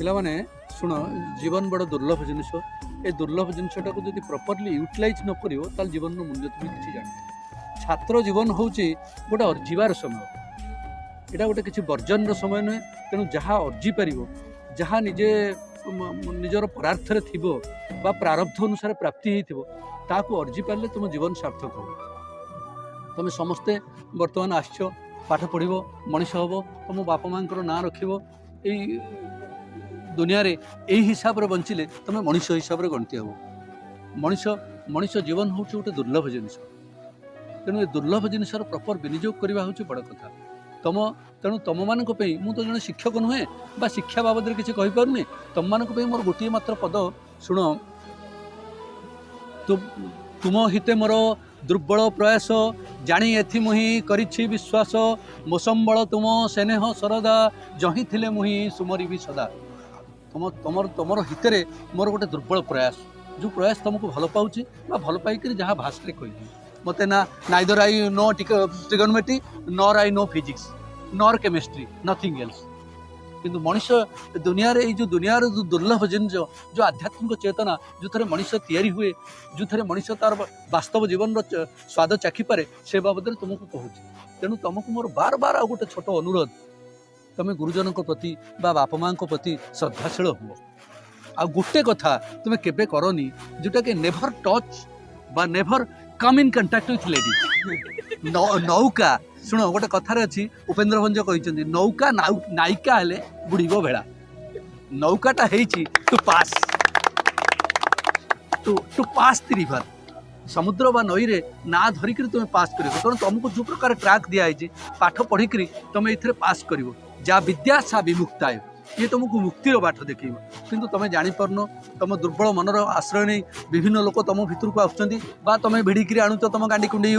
ପିଲାମାନେ ଶୁଣ, ଜୀବନ ବଡ଼ ଦୁର୍ଲଭ ଜିନିଷ। ଏ ଦୁର୍ଲଭ ଜିନିଷଟାକୁ ଯଦି ପ୍ରପରଲି ୟୁଟିଲାଇଜ୍ ନ କରିବ ତାହେଲେ ଜୀବନର ମୂଲ୍ୟ ତୁମେ କିଛି ଜାଣିବ। ଛାତ୍ର ଜୀବନ ହେଉଛି ଗୋଟେ ଅର୍ଜିବାର ସମୟ। ଏଇଟା ଗୋଟେ କିଛି ବର୍ଜନର ସମୟ ନୁହେଁ। ତେଣୁ ଯାହା ଅର୍ଜି ପାରିବ, ଯାହା ନିଜର ପରାର୍ଥରେ ଥିବ ବା ପ୍ରାରବ୍ଧ ଅନୁସାରେ ପ୍ରାପ୍ତି ହେଇଥିବ, ତାହାକୁ ଅର୍ଜି ପାରିଲେ ତୁମ ଜୀବନ ସାର୍ଥକ ହେବ। ତୁମେ ସମସ୍ତେ ବର୍ତ୍ତମାନ ଆସିଛ, ପାଠ ପଢ଼ିବ, ମଣିଷ ହେବ, ତୁମ ବାପା ମାଆଙ୍କର ନାଁ ରଖିବ। ଏଇ ଦୁନିଆରେ ଏଇ ହିସାବରେ ବଞ୍ଚିଲେ ତୁମେ ମଣିଷ ହିସାବରେ ଗଣତି ହେବ। ମଣିଷ ଜୀବନ ହେଉଛି ଗୋଟେ ଦୁର୍ଲଭ ଜିନିଷ। ତେଣୁ ଏ ଦୁର୍ଲଭ ଜିନିଷର ପ୍ରପର ବିନିଯୋଗ କରିବା ହେଉଛି ବଡ଼ କଥା। ତେଣୁ ତୁମମାନଙ୍କ ପାଇଁ ମୁଁ ତ ଜଣେ ଶିକ୍ଷକ ନୁହେଁ ବା ଶିକ୍ଷା ବାବଦରେ କିଛି କହିପାରୁନି। ତୁମମାନଙ୍କ ପାଇଁ ମୋର ଗୋଟିଏ ମାତ୍ର ପଦ ଶୁଣ। ତୁମ ହିତେ ମୋର ଦୁର୍ବଳ ପ୍ରୟାସ, ଜାଣି ଏଥି ମୁହିଁ କରିଛି ବିଶ୍ୱାସ। ମୋ ସମ୍ବଳ ତୁମ ସ୍ନେହ ଶରଦା, ଜହିଁ ଥିଲେ ମୁହିଁ ସୁମରିବି ସଦା। ତମର ହିତରେ ମୋର ଗୋଟେ ଦୁର୍ବଳ ପ୍ରୟାସ, ଯେଉଁ ପ୍ରୟାସ ତୁମକୁ ଭଲ ପାଉଛି ବା ଭଲ ପାଇକରି ଯାହା ଭାଷାରେ କହିବି। ମୋତେ neither I know trigonometry nor I know physics nor chemistry nothing else. किंतु मनीष दुनिया दुनियार जो दुर्लभ जिनिस, जो आध्यात्मिक चेतना जो थे मनीष तैयारी हुए, जो थे मनीष तार वास्तव जीवन स्वाद चाखी पारे, से बाबद तुमको कहूँ। तेणु तुमको मोर बार बार आ गोटे छोट अनुरोध, तुम्हें गुरुजन प्रति बा बापा माँ प्रति श्रद्धाशील हुआ। आ गोटे कथा तुम्हें केबे करनी, जोटा कि नेभर टच बा never come in contact with ladies. नौका शुण, गोटे कथार अच्छी, उपेन्द्र भंज कहते नौका नायिका हेले बुड़ीब भेड़ा। नौकाटा हेची टू पास द रिवर। समुद्र बा नई रे ना धरिक तुम पास कर, तेणु तुमको जो प्रकार ट्रैक दिखाई पाठ पढ़िक तुम ये पास कर। जा विद्या सा विमुक्ताय, ये तुमको मुक्तिर बाट देखिए। किंतु तुम जापारन, तुम दुर्बल मनर आश्रय नहीं विभिन्न लोक तुम भितर को आसुँच, तुम भिड़िकी आणुच तुम गांडी कुंडे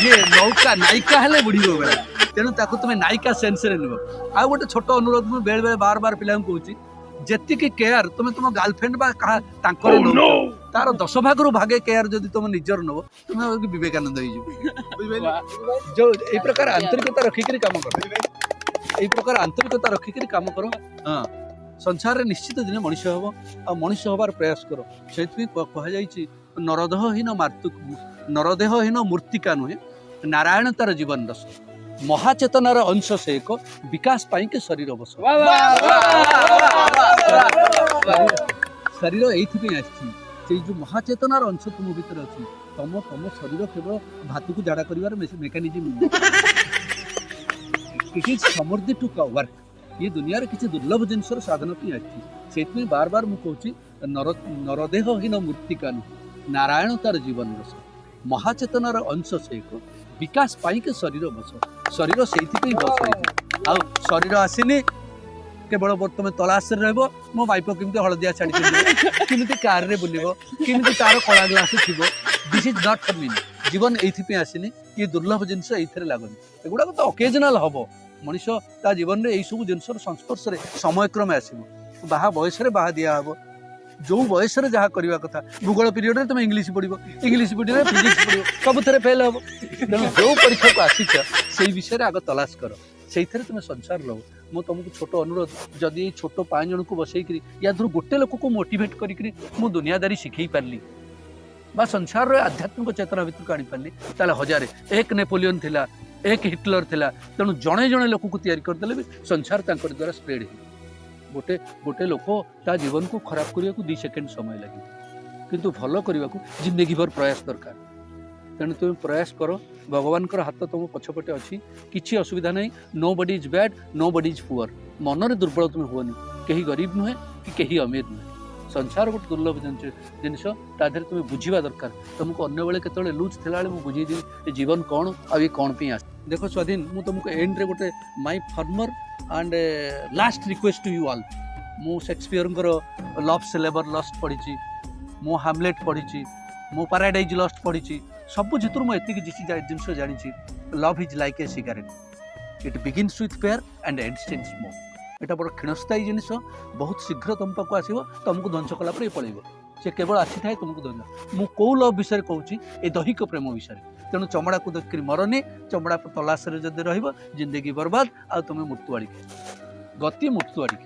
ये नौका नायिका हेले बुड़ीब बेला। तेणु ताकू तुम नायिका सेन्स नुह। आ गोटे छोट अनुरोध मुझे बेले बेले बार बार पिला कहूँ, जी केयर तुम तुम गर्लफ्रेंड बा तार 10 भाग भागे केयर जदि तुम निजर नब, तुम विवेकानंद जो ये प्रकार आंतरिकता रखिक काम कर, ये प्रकार आंतरिकता रखिक काम कर। हाँ, संसार में निश्चित दिन मनीष हम आ मनीष हबार प्रयास कर। से कहुई नरदेहहीन मूर्तिका नुहे, नारायण तार जीवन रस, महाचेतनार अंश से एक विकास पाई के शरीर बस। शरीर ये जो महाचेतनार अंश तुम भीतर अच्छी, तुम शरीर केवल भात को झाड़ा कर मेकानिजम। इट इज समर्थी टू वर्क। ये दुनिया किसी दुर्लभ जिनस साधन से बार बार मुझे कहूँ, नरदेहहीन मूर्तिका नुहे, नारायण तार जीवन रस, महाचेतनार अंश से एक विकास पाई के शरीर बस। शरीर से बस आ शरीर आसनी केवल तुम तलाश रह मो वाइफ केमती हलदिया शाढ़ी केमती कार रे बुल केमती तार कला ग्लास थी। This is not for me. जीवन ये आसनी, ये दुर्लभ जिनस ये लगुनि। एगुड़ा तो ओकेजनाल हम मनीष ता जीवन में यही सब जिनस संस्पर्श समयक्रमे आसो। बाहा बयस बाहा दिहब, जो बयस जहाँ करवा कथा। भूगोल पीरियड में तुम इंग्लीश पढ़, इंग्लीश पीरियड में फिजिक्स पढ़, सब थे फेल हम। तेणु जो परीक्षा को आसीच से विषय आग तलाश कर, से तुम संसार लो। मो तुमको छोट अनुरोध, जदि छोट 5 जन को बसईकरी या धर गोटे लोक को मोटिवेट करी मु दुनियादारी शिखई पारली बा संसार आध्यात्मिक चेतना भीतर को आनी पारली, ताले हजारे। एक नेपोलियन थिला, एक हिटलर थिला। तेणु जड़े जड़े लोक को तैयारी करदेले भी संसार तांकर द्वारा स्प्रेड हो। गोटे लोक ता जीवन को खराब करने को 2 सेकेंड समय लगे, किंतु भल करने को जिंदगी भर प्रयास दरकार। तेणु तुम प्रयास करो, भगवान हाथ तुम पछपटे अच्छी, किसी असुविधा नहीं। Nobody is bad, nobody is poor. मनरे दुर्बल तुम हुअनि, कहीं गरीब नुहे कि कहीं अमीर नुहे। संसार गोटे दुर्लभ जिनस, ताधे तुम बुझा दरकार। तुमको अन्य बेले केत लुज थी बुझेदी जीवन कौन आ कौन पे आस। देख स्वाधीन, मुझे तुमको एंड रे गोटे my former and last request to you all. मु शेक्सपियर लव्स लेबर लस्ट पढ़ी, मु हामलेट पढ़ी, मु पैराडाइज लस्ट पढ़ी। सबू जितु मुझे जिनस जानी, love is like a cigarette, it begins with fair and ends in smoke. एटा बड़ क्षणस्थायी जिनिस, बहुत शीघ्र तुम पाक आसो, तुमको ध्वंस कलापर ये पलैब। से केवल आसी थाए तुमको ध्वंस। मु कौ लव विषय कहूँ, ये दैहिक प्रेम विषय। तेणु चमड़ा को देखकर मरनी, चमड़ा तलाश जदि रहिबो जिंदगी बर्बाद, आ तुम मृत्यु आड़िके। गति मुक्तु आड़ी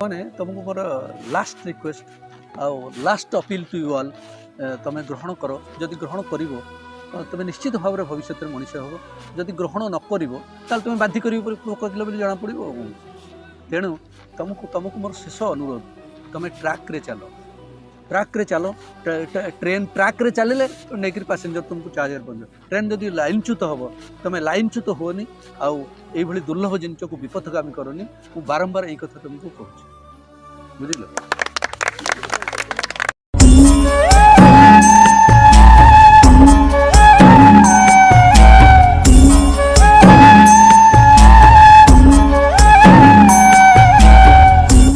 मैंने तुमको मोर लास्ट रिक्वेस्ट आउ last appeal to you all तुम ग्रहण कर जदि ग्रहण कर तुम निश्चित भाव में भविष्य में मनीष हम जदि ग्रहण न कर तुम बाध्य कर जना पड़ो तेणु तुमको मोर शेष अनुरोध तुम ट्रैक रे चलो ट्रेन ट्रैक रे चलिले नहीं पैसेंजर तुमको चार्जर पहुँच ट्रेन जदि लाइनच्युत हम तुम लाइनच्युत होनी आउ दुर्लभ जिन को विपथगामी करनी बारंबार यही कथा तुमको कहूँ बुझल।